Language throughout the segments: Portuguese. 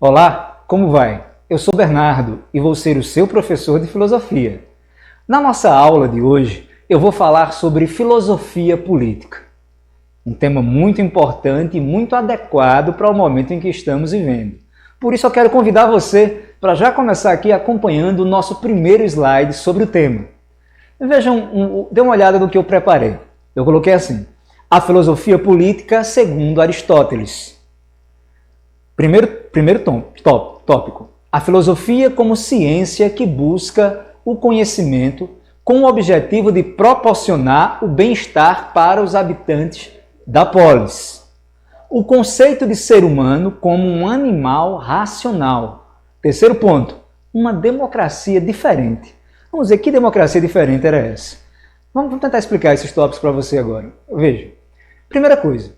Olá, como vai? Eu sou Bernardo e vou ser o seu professor de filosofia. Na nossa aula de hoje, eu vou falar sobre filosofia política. Um tema muito importante e muito adequado para o momento em que estamos vivendo. Por isso eu quero convidar você para já começar aqui acompanhando o nosso primeiro slide sobre o tema. Vejam, dê uma olhada no que eu preparei. Eu coloquei assim: a filosofia política segundo Aristóteles. Primeiro tópico. A filosofia como ciência que busca o conhecimento com o objetivo de proporcionar o bem-estar para os habitantes da polis. O conceito de ser humano como um animal racional. Terceiro ponto, uma democracia diferente. Vamos ver que democracia diferente era essa. Vamos tentar explicar esses tópicos para você agora. Veja, primeira coisa,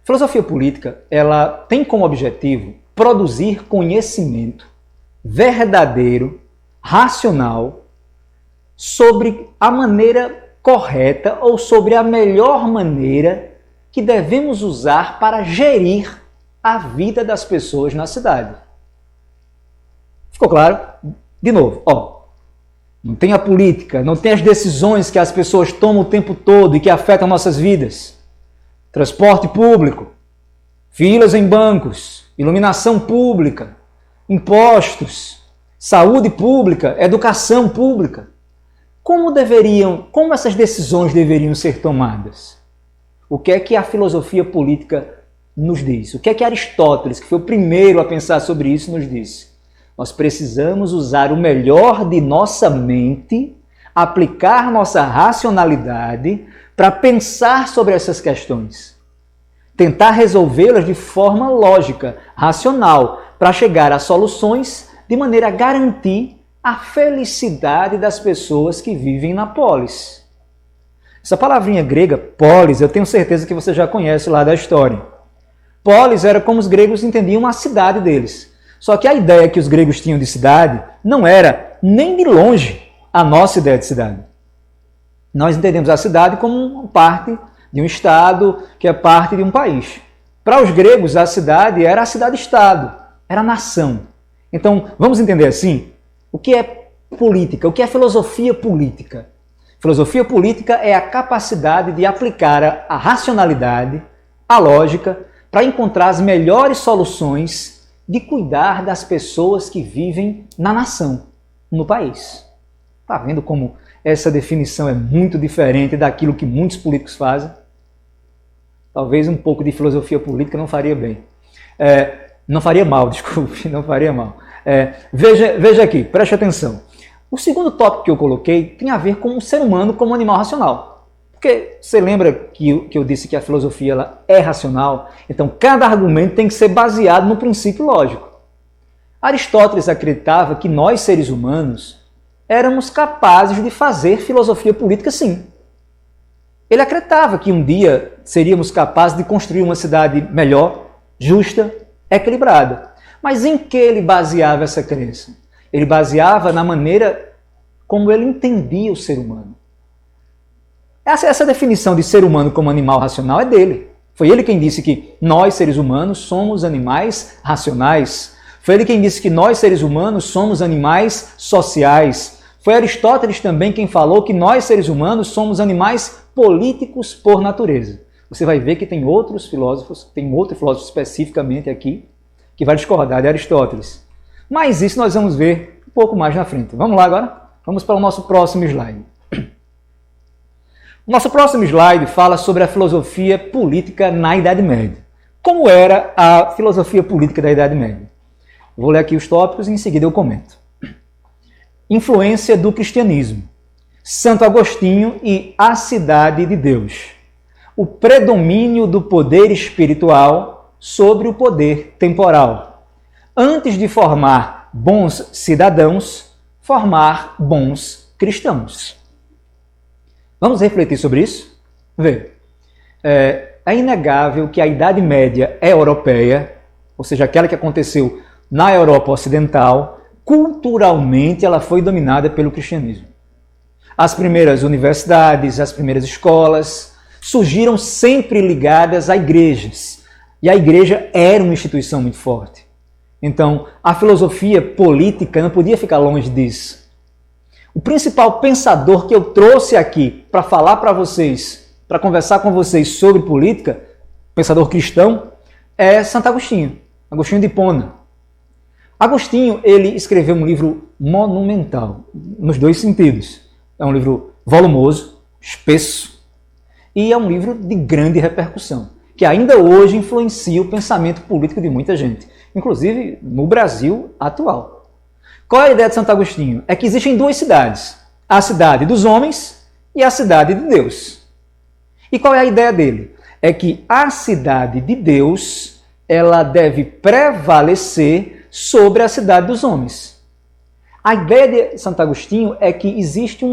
filosofia política, ela tem como objetivo produzir conhecimento verdadeiro, racional, sobre a maneira correta ou sobre a melhor maneira que devemos usar para gerir a vida das pessoas na cidade. Ficou claro? De novo, não tem a política, não tem as decisões que as pessoas tomam o tempo todo e que afetam nossas vidas. Transporte público, filas em bancos, iluminação pública, impostos, saúde pública, educação pública. Como essas decisões deveriam ser tomadas? O que é que a filosofia política nos diz? O que é que Aristóteles, que foi o primeiro a pensar sobre isso, nos disse? Nós precisamos usar o melhor de nossa mente, aplicar nossa racionalidade para pensar sobre essas questões. Tentar resolvê-las de forma lógica, racional, para chegar a soluções de maneira a garantir a felicidade das pessoas que vivem na polis. Essa palavrinha grega, polis, eu tenho certeza que você já conhece lá da história. Polis era como os gregos entendiam a cidade deles. Só que a ideia que os gregos tinham de cidade não era nem de longe a nossa ideia de cidade. Nós entendemos a cidade como parte de um estado, que é parte de um país. Para os gregos, a cidade era a cidade-estado, era a nação. Então, vamos entender assim, o que é política, o que é filosofia política? Filosofia política é a capacidade de aplicar a racionalidade, a lógica, para encontrar as melhores soluções de cuidar das pessoas que vivem na nação, no país. Está vendo como essa definição é muito diferente daquilo que muitos políticos fazem? Talvez um pouco de filosofia política não faria bem. Não faria mal, desculpe, não faria mal. Veja aqui, preste atenção. O segundo tópico que eu coloquei tem a ver com o ser humano como animal racional. Porque você lembra que eu disse que a filosofia ela é racional? Então, cada argumento tem que ser baseado no princípio lógico. Aristóteles acreditava que nós, seres humanos, éramos capazes de fazer filosofia política, sim. Ele acreditava que um dia seríamos capazes de construir uma cidade melhor, justa, equilibrada. Mas em que ele baseava essa crença? Ele baseava na maneira como ele entendia o ser humano. Essa definição de ser humano como animal racional é dele. Foi ele quem disse que nós, seres humanos, somos animais racionais. Foi ele quem disse que nós, seres humanos, somos animais sociais. Foi Aristóteles também quem falou que nós, seres humanos, somos animais políticos por natureza. Você vai ver que tem outros filósofos, tem outro filósofo especificamente aqui, que vai discordar de Aristóteles. Mas isso nós vamos ver um pouco mais na frente. Vamos lá agora? Vamos para o nosso próximo slide. O nosso próximo slide fala sobre a filosofia política na Idade Média. Como era a filosofia política da Idade Média? Vou ler aqui os tópicos e em seguida eu comento. Influência do cristianismo. Santo Agostinho e a cidade de Deus. O predomínio do poder espiritual sobre o poder temporal. Antes de formar bons cidadãos, formar bons cristãos. Vamos refletir sobre isso? Vê, é inegável que a Idade Média europeia, ou seja, aquela que aconteceu na Europa Ocidental, culturalmente ela foi dominada pelo cristianismo. As primeiras universidades, as primeiras escolas surgiram sempre ligadas a igrejas. E a igreja era uma instituição muito forte. Então, a filosofia política não podia ficar longe disso. O principal pensador que eu trouxe aqui para falar para vocês, para conversar com vocês sobre política, pensador cristão, é Santo Agostinho, Agostinho de Hipona. Agostinho, ele escreveu um livro monumental, nos dois sentidos. É um livro volumoso, espesso, e é um livro de grande repercussão, que ainda hoje influencia o pensamento político de muita gente, inclusive no Brasil atual. Qual é a ideia de Santo Agostinho? É que existem duas cidades, a cidade dos homens e a cidade de Deus. E qual é a ideia dele? É que a cidade de Deus, ela deve prevalecer sobre a cidade dos homens. A ideia de Santo Agostinho é que existe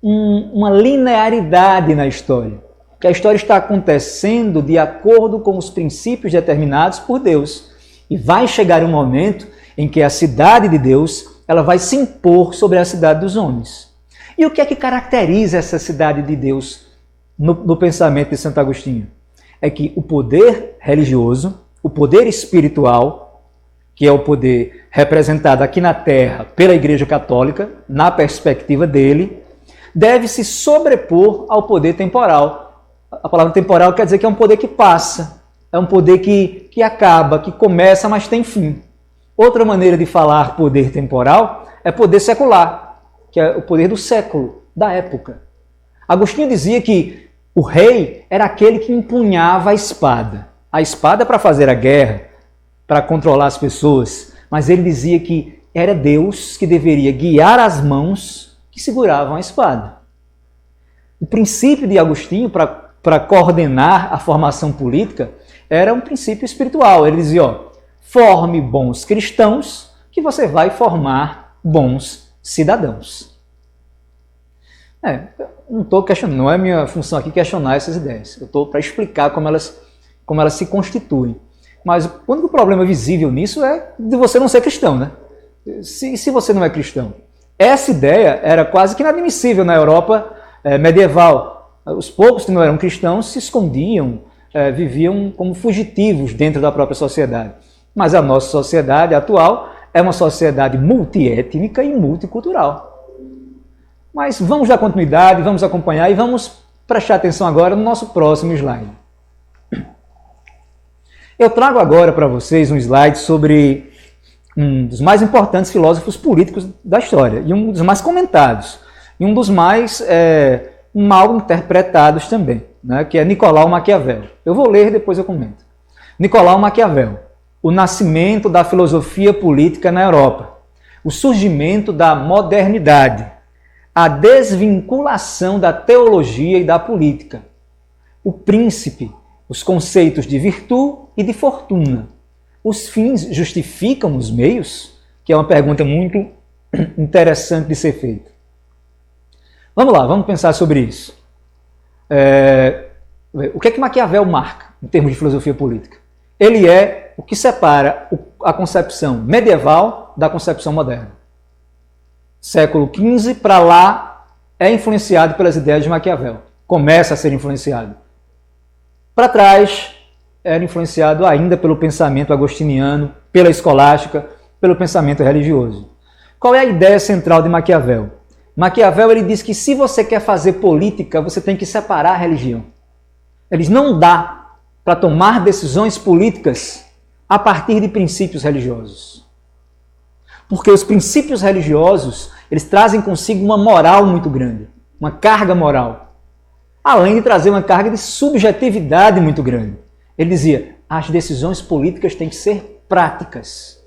uma linearidade na história, que a história está acontecendo de acordo com os princípios determinados por Deus. E vai chegar um momento em que a cidade de Deus ela vai se impor sobre a cidade dos homens. E o que é que caracteriza essa cidade de Deus no pensamento de Santo Agostinho? É que o poder religioso, o poder espiritual, que é o poder representado aqui na Terra pela Igreja Católica, na perspectiva dele, deve se sobrepor ao poder temporal. A palavra temporal quer dizer que é um poder que passa, é um poder que acaba, que começa, mas tem fim. Outra maneira de falar poder temporal é poder secular, que é o poder do século, da época. Agostinho dizia que o rei era aquele que empunhava a espada. A espada para fazer a guerra, para controlar as pessoas, mas ele dizia que era Deus que deveria guiar as mãos que seguravam a espada. O princípio de Agostinho para coordenar a formação política era um princípio espiritual. Ele dizia, forme bons cristãos que você vai formar bons cidadãos. Não estou questionando, não é minha função aqui questionar essas ideias. Eu estou para explicar como elas se constituem. Mas o único problema visível nisso é de você não ser cristão, né? Se você não é cristão. Essa ideia era quase que inadmissível na Europa medieval. Os poucos que não eram cristãos se escondiam, viviam como fugitivos dentro da própria sociedade. Mas a nossa sociedade atual é uma sociedade multiétnica e multicultural. Mas vamos dar continuidade, vamos acompanhar e vamos prestar atenção agora no nosso próximo slide. Eu trago agora para vocês um slide sobre um dos mais importantes filósofos políticos da história, e um dos mais comentados, e um dos mais mal interpretados também, né, que é Nicolau Maquiavel. Eu vou ler e depois eu comento. Nicolau Maquiavel, o nascimento da filosofia política na Europa, o surgimento da modernidade, a desvinculação da teologia e da política, o príncipe, os conceitos de virtude e de fortuna. Os fins justificam os meios? Que é uma pergunta muito interessante de ser feita. Vamos lá, vamos pensar sobre isso. O que é que Maquiavel marca em termos de filosofia política? Ele é o que separa a concepção medieval da concepção moderna. Século XV para lá é influenciado pelas ideias de Maquiavel. Começa a ser influenciado. Para trás, era influenciado ainda pelo pensamento agostiniano, pela escolástica, pelo pensamento religioso. Qual é a ideia central de Maquiavel? Maquiavel ele diz que se você quer fazer política, você tem que separar a religião. Ele diz, não dá para tomar decisões políticas a partir de princípios religiosos. Porque os princípios religiosos, eles trazem consigo uma moral muito grande, uma carga moral. Além de trazer uma carga de subjetividade muito grande. Ele dizia, as decisões políticas têm que ser práticas.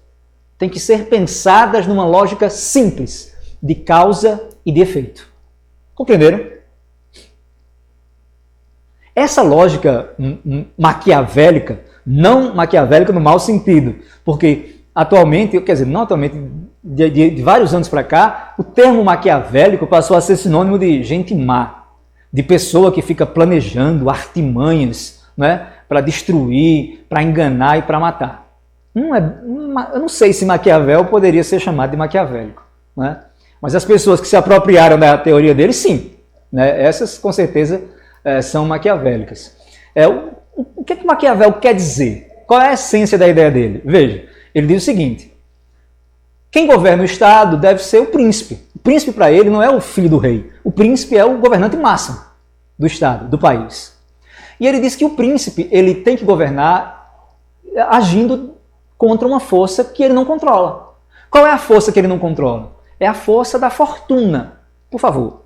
Têm que ser pensadas numa lógica simples, de causa e de efeito. Compreenderam? Essa lógica maquiavélica, não maquiavélica no mau sentido, porque atualmente, quer dizer, não atualmente, de vários anos para cá, o termo maquiavélico passou a ser sinônimo de gente má, de pessoa que fica planejando artimanhas, né, para destruir, para enganar e para matar. Eu não sei se Maquiavel poderia ser chamado de maquiavélico, né? Mas as pessoas que se apropriaram da teoria dele, sim. Né? Essas, com certeza, são maquiavélicas. O que Maquiavel quer dizer? Qual é a essência da ideia dele? Veja, Ele diz o seguinte: quem governa o Estado deve ser o príncipe. O príncipe, para ele, não é o filho do rei. O príncipe é o governante máximo do Estado, do país. E ele diz que o príncipe ele tem que governar agindo contra uma força que ele não controla. Qual é a força que ele não controla? É a força da fortuna. Por favor,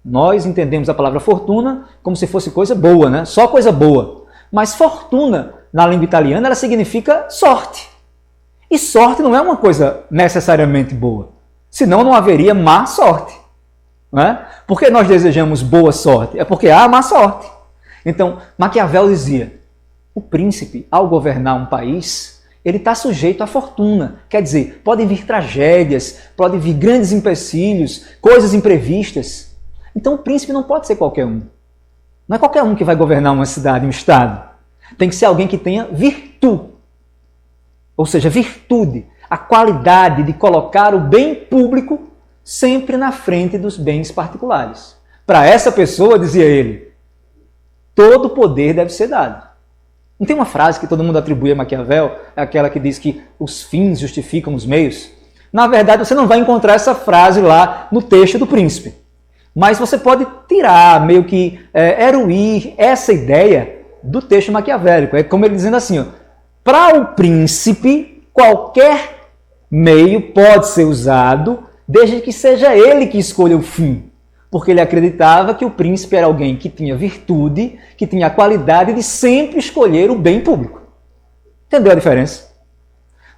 nós entendemos a palavra fortuna como se fosse coisa boa, né? Só coisa boa. Mas fortuna, na língua italiana, ela significa sorte. E sorte não é uma coisa necessariamente boa. Senão não haveria má sorte. Não é? Por que nós desejamos boa sorte? É porque há má sorte. Então, Maquiavel dizia, o príncipe, ao governar um país, ele está sujeito à fortuna. Quer dizer, podem vir tragédias, podem vir grandes empecilhos, coisas imprevistas. Então, o príncipe não pode ser qualquer um. Não é qualquer um que vai governar uma cidade, um estado. Tem que ser alguém que tenha virtude. Ou seja, virtude, a qualidade de colocar o bem público sempre na frente dos bens particulares. Para essa pessoa, dizia ele, todo o poder deve ser dado. Não tem uma frase que todo mundo atribui a Maquiavel, é aquela que diz que os fins justificam os meios? Na verdade, você não vai encontrar essa frase lá no texto do Príncipe. Mas você pode tirar, meio que eruir essa ideia do texto maquiavélico. É como ele dizendo assim, para o príncipe, qualquer meio pode ser usado, desde que seja ele que escolha o fim. Porque ele acreditava que o príncipe era alguém que tinha virtude, que tinha a qualidade de sempre escolher o bem público. Entendeu a diferença?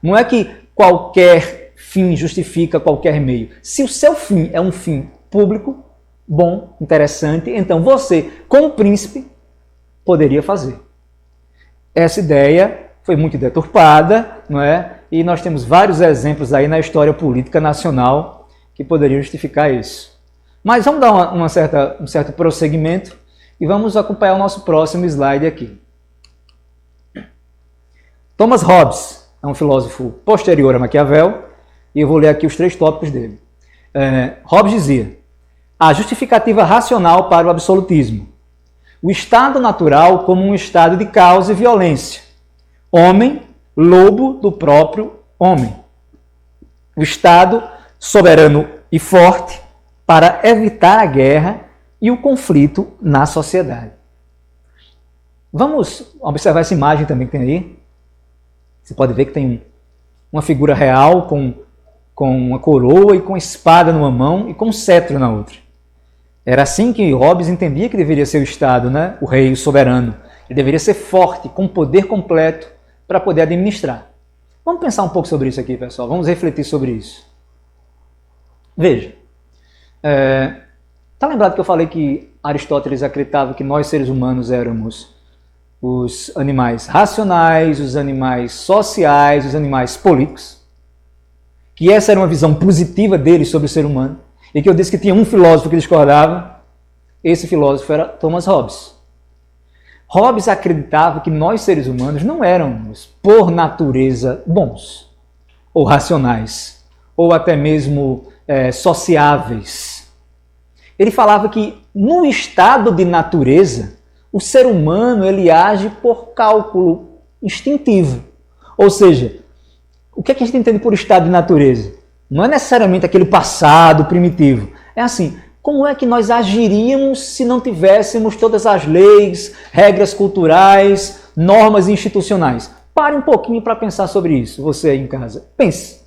Não é que qualquer fim justifica qualquer meio. Se o seu fim é um fim público, bom, interessante, então você, como príncipe, poderia fazer. Essa ideia foi muito deturpada, não é? E nós temos vários exemplos aí na história política nacional que poderiam justificar isso. Mas vamos dar um certo prosseguimento e vamos acompanhar o nosso próximo slide aqui. Thomas Hobbes é um filósofo posterior a Maquiavel e eu vou ler aqui os 3 tópicos dele. Hobbes dizia: a justificativa racional para o absolutismo. O estado natural como um estado de caos e violência. Homem, lobo do próprio homem. O estado soberano e forte para evitar a guerra e o conflito na sociedade. Vamos observar essa imagem também que tem aí. Você pode ver que tem uma figura real com uma coroa e com espada numa mão e com um cetro na outra. Era assim que Hobbes entendia que deveria ser o Estado, né? O rei, o soberano. Ele deveria ser forte, com poder completo, para poder administrar. Vamos pensar um pouco sobre isso aqui, pessoal. Vamos refletir sobre isso. Veja. Está lembrado que eu falei que Aristóteles acreditava que nós, seres humanos, éramos os animais racionais, os animais sociais, os animais políticos? Que essa era uma visão positiva dele sobre o ser humano. E que eu disse que tinha um filósofo que discordava. Esse filósofo era Thomas Hobbes. Hobbes acreditava que nós, seres humanos, não éramos, por natureza, bons, ou racionais, ou até mesmo sociáveis. Ele falava que, no estado de natureza, o ser humano ele age por cálculo instintivo. Ou seja, o que a gente entende por estado de natureza? Não é necessariamente aquele passado primitivo. É assim, como é que nós agiríamos se não tivéssemos todas as leis, regras culturais, normas institucionais? Pare um pouquinho para pensar sobre isso, você aí em casa. Pense.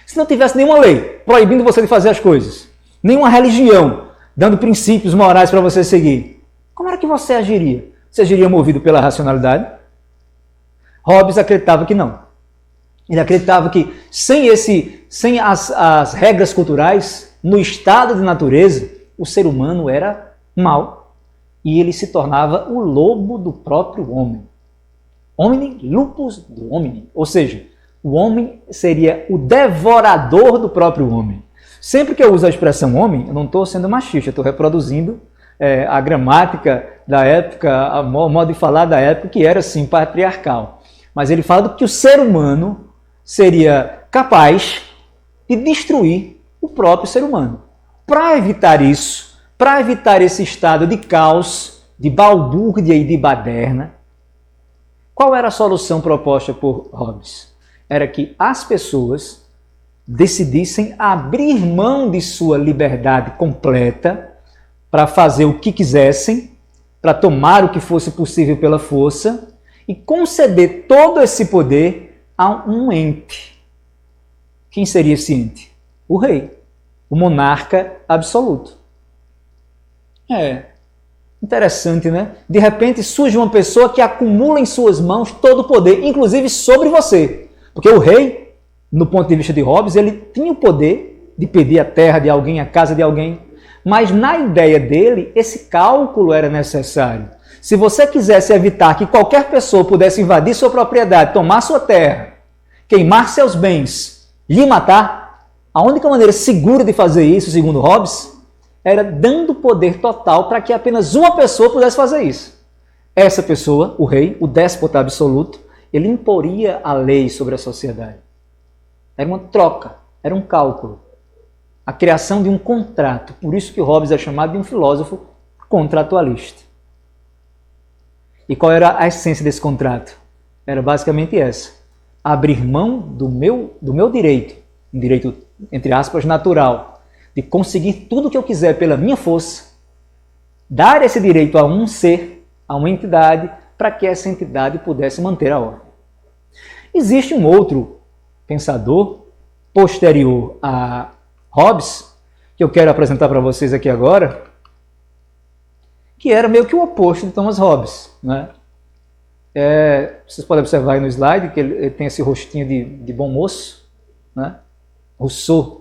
Se não tivesse nenhuma lei proibindo você de fazer as coisas, nenhuma religião dando princípios morais para você seguir, como era que você agiria? Você agiria movido pela racionalidade? Hobbes acreditava que não. Ele acreditava que sem as regras culturais, no estado de natureza, o ser humano era mau e ele se tornava o lobo do próprio homem. Homine lupus do homine. Ou seja, o homem seria o devorador do próprio homem. Sempre que eu uso a expressão homem, eu não estou sendo machista, estou reproduzindo a gramática da época, o modo de falar da época, que era assim, patriarcal. Mas ele fala que o ser humano seria capaz de destruir o próprio ser humano. Para evitar isso, para evitar esse estado de caos, de balbúrdia e de baderna, qual era a solução proposta por Hobbes? era que as pessoas decidissem abrir mão de sua liberdade completa para fazer o que quisessem, para tomar o que fosse possível pela força e conceder todo esse poder a um ente. Quem seria esse ente? O rei, o monarca absoluto. Interessante, né? De repente surge uma pessoa que acumula em suas mãos todo o poder, inclusive sobre você. Porque o rei, no ponto de vista de Hobbes, ele tinha o poder de pedir a terra de alguém, a casa de alguém, mas na ideia dele, esse cálculo era necessário. Se você quisesse evitar que qualquer pessoa pudesse invadir sua propriedade, tomar sua terra, queimar seus bens, lhe matar, a única maneira segura de fazer isso, segundo Hobbes, era dando poder total para que apenas uma pessoa pudesse fazer isso. Essa pessoa, o rei, o déspota absoluto, ele imporia a lei sobre a sociedade. Era uma troca, era um cálculo. A criação de um contrato. Por isso que Hobbes é chamado de um filósofo contratualista. E qual era a essência desse contrato? Era basicamente essa. Abrir mão do meu direito, um direito, entre aspas, natural, de conseguir tudo o que eu quiser pela minha força, dar esse direito a um ser, a uma entidade, para que essa entidade pudesse manter a ordem. Existe um outro pensador posterior a Hobbes, que eu quero apresentar para vocês aqui agora, que era meio que o oposto de Thomas Hobbes, né? Vocês podem observar aí no slide que ele tem esse rostinho de bom moço, né? Rousseau.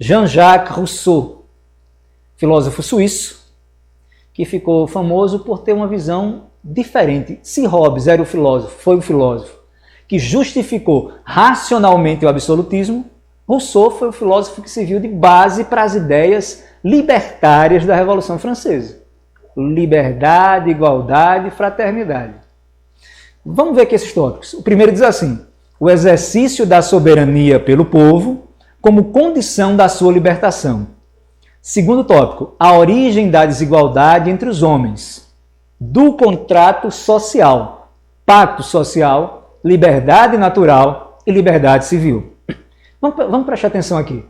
Jean-Jacques Rousseau, filósofo suíço, que ficou famoso por ter uma visão diferente. Se Hobbes era o filósofo, foi o filósofo que justificou racionalmente o absolutismo, Rousseau foi o filósofo que serviu de base para as ideias libertárias da Revolução Francesa. Liberdade, igualdade, fraternidade. Vamos ver aqui esses tópicos. O primeiro diz assim: o exercício da soberania pelo povo como condição da sua libertação. Segundo tópico, a origem da desigualdade entre os homens, do contrato social, pacto social, liberdade natural e liberdade civil. Vamos prestar atenção aqui.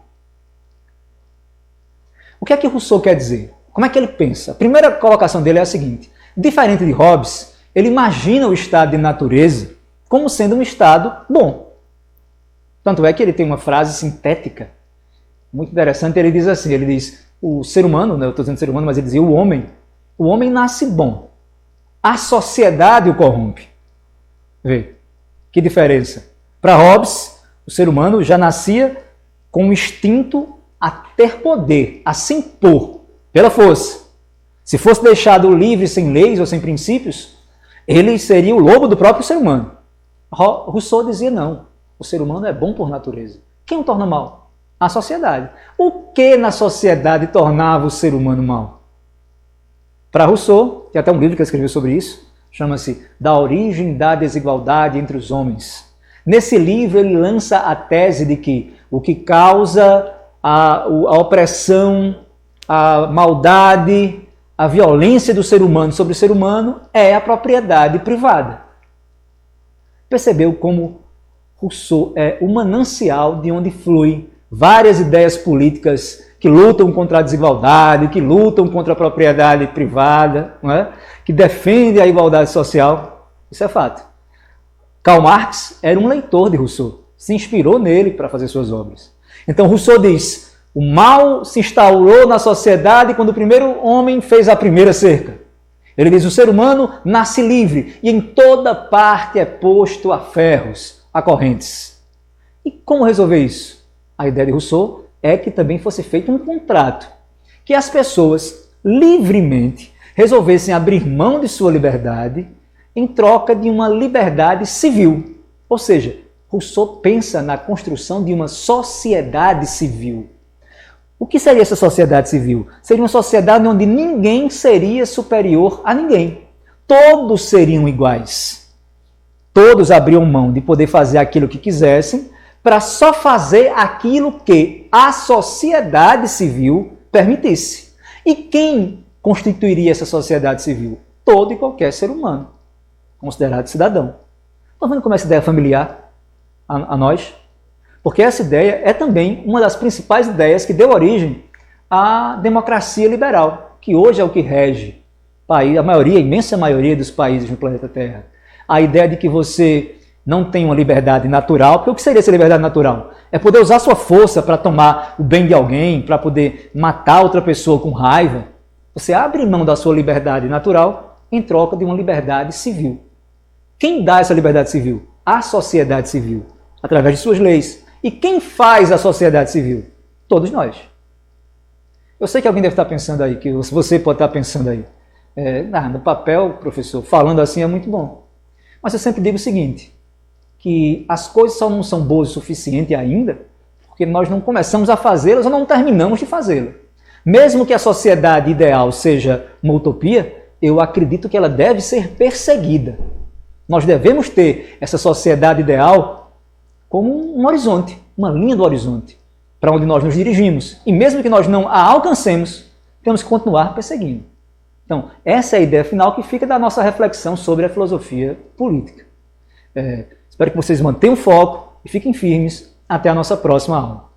O que é que Rousseau quer dizer? Como é que ele pensa? A primeira colocação dele é a seguinte: diferente de Hobbes, ele imagina o estado de natureza como sendo um estado bom. Tanto é que ele tem uma frase sintética muito interessante. Ele diz assim, ele diz, o ser humano, eu estou dizendo ser humano, mas ele dizia o homem nasce bom. A sociedade o corrompe. Vê, que diferença. Para Hobbes, o ser humano já nascia com o instinto a ter poder, a se impor pela força. Se fosse deixado livre, sem leis ou sem princípios, ele seria o lobo do próprio ser humano. Rousseau dizia não. O ser humano é bom por natureza. Quem o torna mal? A sociedade. O que na sociedade tornava o ser humano mal? Para Rousseau, tem até um livro que ele escreveu sobre isso, chama-se Da Origem da Desigualdade entre os Homens. Nesse livro ele lança a tese de que o que causa a opressão, a maldade, a violência do ser humano sobre o ser humano é a propriedade privada. Percebeu como Rousseau é o manancial de onde flui várias ideias políticas que lutam contra a desigualdade, que lutam contra a propriedade privada, não é? Que defendem a igualdade social. Isso é fato. Karl Marx era um leitor de Rousseau, se inspirou nele para fazer suas obras. Então Rousseau diz, o mal se instaurou na sociedade quando o primeiro homem fez a primeira cerca. Ele diz, o ser humano nasce livre e em toda parte é posto a ferros, a correntes. E como resolver isso? A ideia de Rousseau é que também fosse feito um contrato, que as pessoas livremente resolvessem abrir mão de sua liberdade em troca de uma liberdade civil. Ou seja, Rousseau pensa na construção de uma sociedade civil. O que seria essa sociedade civil? Seria uma sociedade onde ninguém seria superior a ninguém. Todos seriam iguais. Todos abriam mão de poder fazer aquilo que quisessem para só fazer aquilo que a sociedade civil permitisse. E quem constituiria essa sociedade civil? Todo e qualquer ser humano, considerado cidadão. Estão vendo como essa ideia é familiar? a nós? Porque essa ideia é também uma das principais ideias que deu origem à democracia liberal, que hoje é o que rege a imensa maioria dos países no planeta Terra. A ideia de que você não tem uma liberdade natural, porque o que seria essa liberdade natural? É poder usar sua força para tomar o bem de alguém, para poder matar outra pessoa com raiva. Você abre mão da sua liberdade natural em troca de uma liberdade civil. Quem dá essa liberdade civil? A sociedade civil, através de suas leis. E quem faz a sociedade civil? Todos nós. Eu sei que alguém deve estar pensando aí, que você pode estar pensando aí. No papel, professor, falando assim é muito bom. Mas eu sempre digo o seguinte, que as coisas só não são boas o suficiente ainda, porque nós não começamos a fazê-las ou não terminamos de fazê-las. Mesmo que a sociedade ideal seja uma utopia, eu acredito que ela deve ser perseguida. Nós devemos ter essa sociedade ideal como um horizonte, uma linha do horizonte, para onde nós nos dirigimos. E mesmo que nós não a alcancemos, temos que continuar perseguindo. Então, essa é a ideia final que fica da nossa reflexão sobre a filosofia política. Espero que vocês mantenham o foco e fiquem firmes. Até a nossa próxima aula.